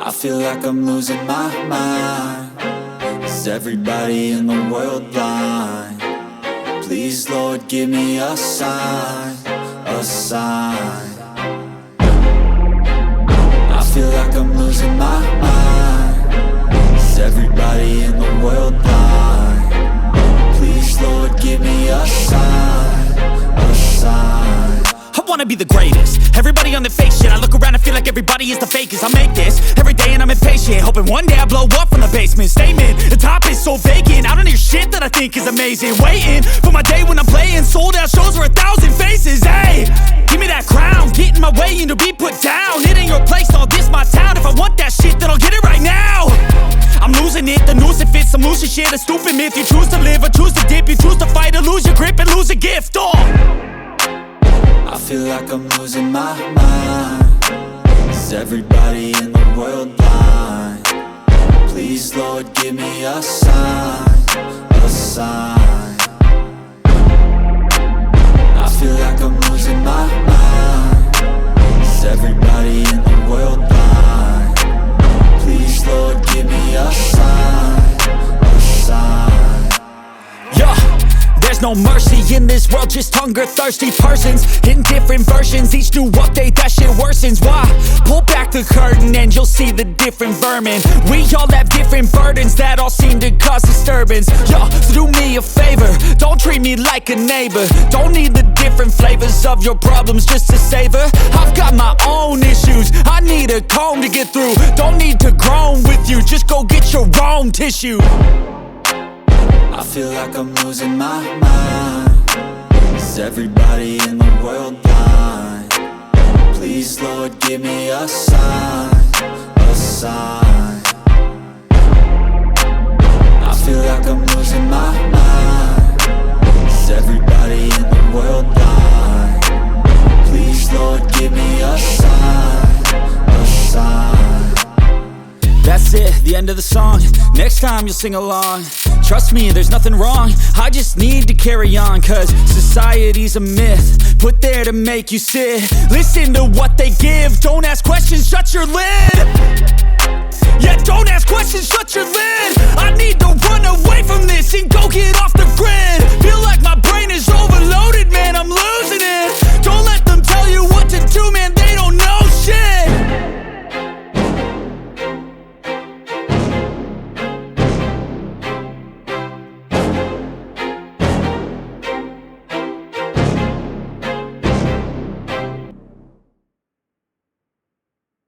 I feel like I'm losing my mind. Is everybody in the world blind? Please, Lord, give me a sign, a sign. I feel like I'm losing my mind. Is everybody in the world blind? Please, Lord, give me a sign, a sign. I wanna be the greatest. Everybody on the fake shit. I look around and feel like everybody is the fakest. I make this every day and I'm impatient, hoping one day I blow up from the basement. Statement, the top is so vacant. I don't hear shit that I think is amazing. Waiting for my day when I'm playing sold out shows for 1,000 faces. Hey, give me that crown, get in my way and to be put down. It ain't your place, all this my town. If I want that shit, then I'll get it right now. I'm losing it, the noose it fits. I'm losing shit, a stupid myth. You choose to live or choose to dip. You choose to fight or lose your grip and lose a gift. I feel like I'm losing my mind. Is everybody in the world blind? Please, Lord, give me a sign, a sign. I feel like I'm losing my mind. Is everybody in the world blind? Please, Lord, give me a sign, a sign. Yeah. There's no mercy in this world, just hunger-thirsty persons in different versions. Each new update, that shit worsens. Why? Pull back the curtain and you'll see the different vermin. We all have different burdens that all seem to cause disturbance. Yo, so do me a favor, don't treat me like a neighbor. Don't need the different flavors of your problems just to savor. I've got my own issues, I need a comb to get through. Don't need to groan with you, just go get your own tissue. I feel like I'm losing my mind. Is everybody in the world blind? Please, Lord, give me a sign, a sign. I feel like I'm losing my mind. Is everybody in the world blind? Please, Lord, give me a sign, a sign. That's it, the end of the song. Next time you'll sing along. Trust me, there's nothing wrong. I just need to carry on, cause society's a myth put there to make you sit. Listen to what they give. Don't ask questions, shut your lid. Yeah, don't ask questions, shut your lid. I need to run away from this and go get off the grid.